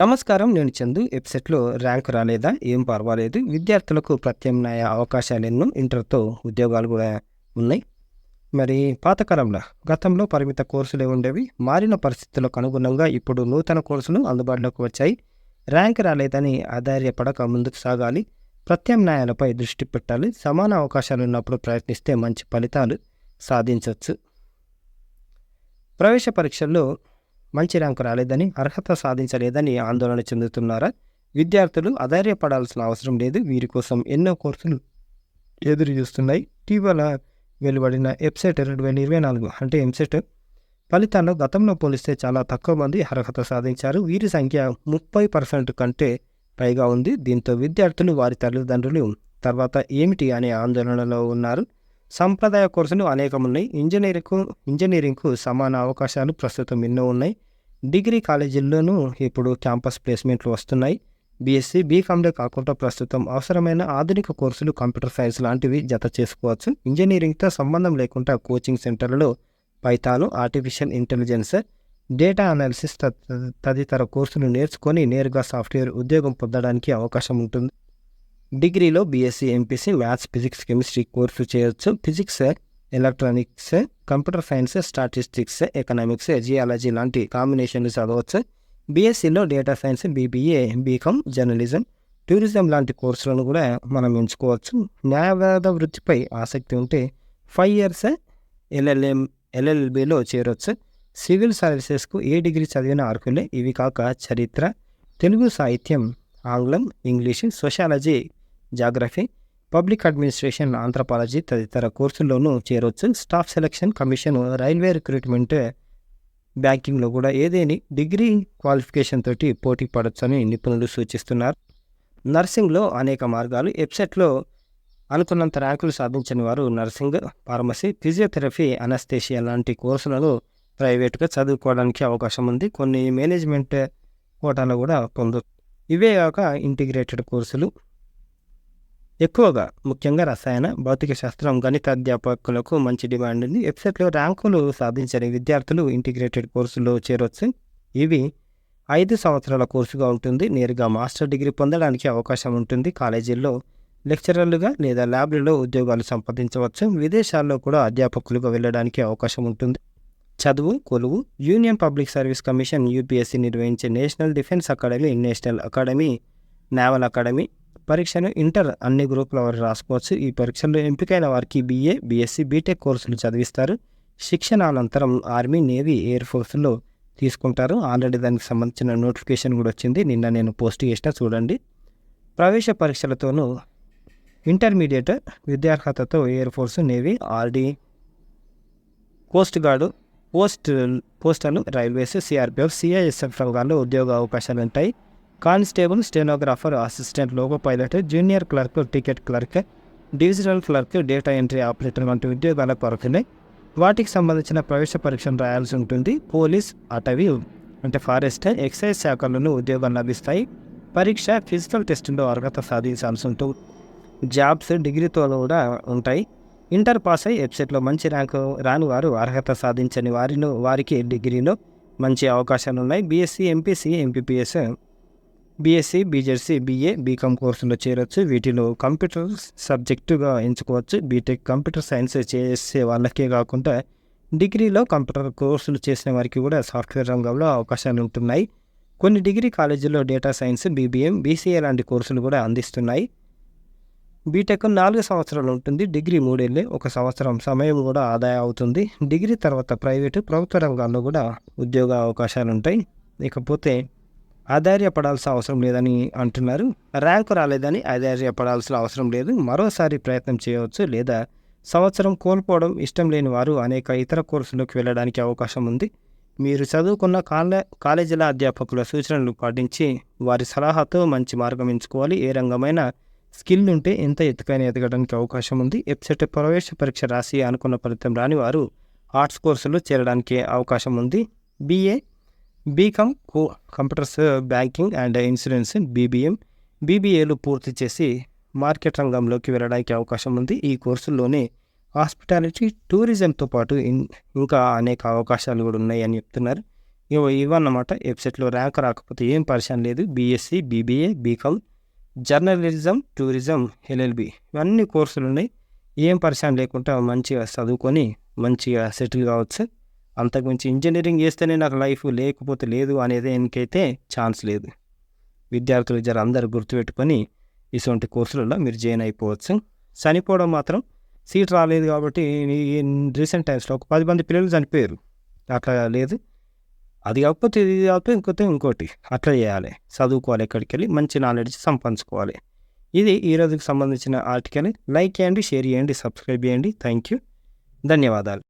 నమస్కారం. నేను చందు. వెబ్‌సైట్‌లో ర్యాంక్ రాలేదా? ఏం పర్వాలేదు. విద్యార్థులకు ప్రత్యామ్నాయ అవకాశాలెన్నో. ఇంటర్‌తో ఉద్యోగాలు గూడా ఉన్నాయి. మరి పాతకాలంలో గతంలో పరిమిత కోర్సులే ఉండేవి. మారిన పరిస్థితులకు అనుగుణంగా ఇప్పుడు నూతన కోర్సులు అందుబాటులోకి వచ్చాయి. ర్యాంక్ రాలేదని ఆధార్యపడక ముందుకు సాగాలి. ప్రత్యామ్నాయాలపై దృష్టి పెట్టాలి. సమాన అవకాశాలున్నప్పుడు ప్రయత్నిస్తే మంచి ఫలితాలు సాధించొచ్చు. ప్రవేశ పరీక్షల్లో మంచి ర్యాంకు రాలేదని, అర్హత సాధించలేదని ఆందోళన చెందుతున్నారా? విద్యార్థులు అధైర్యపడాల్సిన అవసరం లేదు. వీరి కోసం ఎన్నో కోర్సులు ఎదురు చూస్తున్నాయి. ఇటీవల వెలువడిన ఎబ్సెట్ 2024 అంటే ఎంసెట్ ఫలితాల్లో గతంలో పోలిస్తే చాలా తక్కువ మంది అర్హత సాధించారు. వీరి సంఖ్య 30% కంటే పైగా ఉంది. దీంతో విద్యార్థులు, వారి తల్లిదండ్రులు తర్వాత ఏమిటి అనే ఆందోళనలో ఉన్నారు. సంప్రదాయ కోర్సులు అనేకమున్నాయి. ఇంజనీరింగ్కు సమాన అవకాశాలు ప్రస్తుతం ఎన్నో ఉన్నాయి. డిగ్రీ కాలేజీల్లోనూ ఇప్పుడు క్యాంపస్ ప్లేస్మెంట్లు వస్తున్నాయి. బీఎస్సీ, బీకామ్లే కాకుండా ప్రస్తుతం అవసరమైన ఆధునిక కోర్సులు, కంప్యూటర్ సైన్స్ లాంటివి జత చేసుకోవచ్చు. ఇంజనీరింగ్తో సంబంధం లేకుండా కోచింగ్ సెంటర్లలో Python, artificial intelligence, data analysis తదితర కోర్సులు నేర్చుకొని నేరుగా సాఫ్ట్వేర్ ఉద్యోగం పొందడానికి అవకాశం ఉంటుంది. డిగ్రీలో BSc, MPC, maths, physics, chemistry course చేయొచ్చు. Physics, electronics, computer science, statistics, economics, geology లాంటి కాంబినేషన్లు చదవచ్చు. బీఎస్సీలో data science, BBA, BCom, journalism, tourism లాంటి కోర్సులను కూడా మనం ఎంచుకోవచ్చు. న్యాయవాద వృత్తిపై ఆసక్తి ఉంటే 5 years ఎల్ఎల్బీలో చేరొచ్చు. సివిల్ సర్వీసెస్కు ఏ డిగ్రీ చదివిన అర్హులే. ఇవి కాక చరిత్ర, తెలుగు సాహిత్యం, ఆంగ్లం, English, sociology, geography, public administration, anthropology తదితర కోర్సుల్లోనూ చేరవచ్చు. Staff selection commission, railway recruitment, బ్యాంకింగ్లో కూడా ఏదేని డిగ్రీ క్వాలిఫికేషన్ తోటి పోటీ పడొచ్చని నిపుణులు సూచిస్తున్నారు. నర్సింగ్లో అనేక మార్గాలు. వెబ్సైట్లో అనుకున్నంత ర్యాంకులు సాధించని వారు నర్సింగ్, ఫార్మసీ, ఫిజియోథెరపీ, అనస్థేషియా లాంటి కోర్సులను ప్రైవేటుగా చదువుకోవడానికి అవకాశం ఉంది. కొన్ని మేనేజ్మెంట్ కోటాలో కూడా పొందొచ్చు. ఇవే కాక ఇంటిగ్రేటెడ్ కోర్సులు ఎక్కువగా, ముఖ్యంగా రసాయన, భౌతిక శాస్త్రం, గణిత అధ్యాపకులకు మంచి డిమాండ్ ఉంది. వెబ్సైట్లో ర్యాంకులు సాధించని విద్యార్థులు ఇంటిగ్రేటెడ్ కోర్సుల్లో చేరవచ్చు. ఇవి 5 సంవత్సరాల కోర్సుగా ఉంటుంది. నేరుగా మాస్టర్ డిగ్రీ పొందడానికి అవకాశం ఉంటుంది. కాలేజీల్లో లెక్చరర్లుగా లేదా ల్యాబ్లలో ఉద్యోగాలు సంపాదించవచ్చు. విదేశాల్లో కూడా అధ్యాపకులుగా వెళ్ళడానికి అవకాశం ఉంటుంది. చదువు, కొలువు. Union public service commission UPSC నిర్వహించే national defence academy, national academy, naval academy పరీక్షను ఇంటర్ అన్ని గ్రూపుల వారు రాసుకోవచ్చు. ఈ పరీక్షల్లో ఎంపికైన వారికి బీఏ, బీఎస్సీ, బీటెక్ కోర్సులు చదివిస్తారు. శిక్షణ అనంతరం ఆర్మీ, నేవీ, ఎయిర్ ఫోర్స్లో తీసుకుంటారు. ఆల్రెడీ దానికి సంబంధించిన నోటిఫికేషన్ కూడా వచ్చింది. నిన్న నేను పోస్ట్ చేసిన, చూడండి. ప్రవేశ పరీక్షలతోనూ ఇంటర్మీడియట్ విద్యార్హతతో ఎయిర్ ఫోర్స్, నేవీ, ఆర్డీ, coast guard, postal, railways, CRPF, CISF రంగాల్లో ఉద్యోగ అవకాశాలు ఉంటాయి. Constable, stenographer, assistant, loco pilot, junior clerk, ticket clerk, divisional clerk, data entry operator వంటి ఉద్యోగాలకు అర్హులే. వాటికి సంబంధించిన ప్రవేశ పరీక్షను రాయాల్సి ఉంటుంది. పోలీస్, అటవీ అంటే ఫారెస్ట్, ఎక్సైజ్ శాఖలను ఉద్యోగాలు లభిస్తాయి. పరీక్ష, ఫిజికల్ టెస్టులో అర్హత సాధించాల్సి ఉంటుంది. జాబ్స్ డిగ్రీతో కూడా ఉంటాయి. ఇంటర్ పాస్ అయ్యి వెబ్సైట్లో మంచి ర్యాంకు రాని వారు, అర్హత సాధించని వారికి డిగ్రీలో మంచి అవకాశాలు ఉన్నాయి. BSc, MPC, MPPS, BSc, BZC, BA, BCom కోర్సులో చేరొచ్చు. వీటిలో కంప్యూటర్ సబ్జెక్టుగా ఎంచుకోవచ్చు. బీటెక్ కంప్యూటర్ సైన్స్ చేసే వాళ్ళకే కాకుండా డిగ్రీలో కంప్యూటర్ కోర్సులు చేసిన వారికి కూడా సాఫ్ట్వేర్ రంగంలో అవకాశాలు ఉంటున్నాయి. కొన్ని డిగ్రీ కాలేజీల్లో డేటా సైన్స్, బీబీఎం, బీసీఏ లాంటి కోర్సులు కూడా అందిస్తున్నాయి. బీటెక్ 4 సంవత్సరాలు ఉంటుంది. డిగ్రీ 3 ఏళ్ళే. 1 సంవత్సరం సమయం కూడా ఆదా అవుతుంది. డిగ్రీ తర్వాత ప్రైవేటు, ప్రభుత్వ రంగాల్లో కూడా ఉద్యోగ అవకాశాలు ఉంటాయి. ఇకపోతే ఆధార్యపడాల్సిన అవసరం లేదని అంటున్నారు. ర్యాంకు రాలేదని ఆధార్యపడాల్సిన అవసరం లేదు. మరోసారి ప్రయత్నం చేయవచ్చు. లేదా సంవత్సరం కోల్పోవడం ఇష్టం లేని వారు అనేక ఇతర కోర్సులకు వెళ్ళడానికి అవకాశం ఉంది. మీరు చదువుకున్న కాలేజీల అధ్యాపకుల సూచనలు పాటించి వారి సలహాతో మంచి మార్గం ఎంచుకోవాలి. ఏ రంగమైన స్కిల్ ఉంటే ఎంత ఎత్తుకైనా ఎదగడానికి అవకాశం ఉంది. వెబ్సైట్ ప్రవేశ పరీక్ష రాసి అనుకున్న ఫలితం రాని వారు ఆర్ట్స్ కోర్సులో చేరడానికి అవకాశం ఉంది. BA, BCom, computers, banking and insurance, బీబీఏలు పూర్తి చేసి మార్కెట్ రంగంలోకి వెళ్ళడానికి అవకాశం ఉంది. ఈ కోర్సుల్లోనే హాస్పిటాలిటీ, టూరిజంతో పాటు ఇంకా అనేక అవకాశాలు కూడా ఉన్నాయని చెప్తున్నారు. ఇవన్నమాట. వెబ్సైట్లో ర్యాంక్ రాకపోతే ఏం పరిశాన్ లేదు. BSc, BBA, BCom, journalism, tourism, LLB ఇవన్నీ కోర్సులు ఉన్నాయి. ఏం పరిశాన్ లేకుండా మంచిగా చదువుకొని మంచిగా సెటిల్ కావచ్చు. అంతకుమించి ఇంజనీరింగ్ చేస్తేనే నాకు లైఫ్, లేకపోతే లేదు అనేది ఎనికైతే ఛాన్స్ లేదు. విద్యార్థులు జర అందరూ గుర్తుపెట్టుకొని ఇటువంటి కోర్సులలో మీరు జాయిన్ అయిపోవచ్చు. చనిపోవడం మాత్రం సీట్ రాలేదు కాబట్టి రీసెంట్ టైమ్స్లో ఒక 10 మంది పిల్లలు చనిపోయారు. అట్లా లేదు. అది కాకపోతే ఇది కాకపోతే ఇంకోటి అట్లా చేయాలి. చదువుకోవాలి, ఎక్కడికి వెళ్ళి మంచి నాలెడ్జ్ సంపాదించుకోవాలి. ఇది ఈరోజుకి సంబంధించిన ఆర్టికల్. లైక్ చేయండి, షేర్ చేయండి, సబ్స్క్రైబ్ చేయండి. థ్యాంక్ యూ, ధన్యవాదాలు.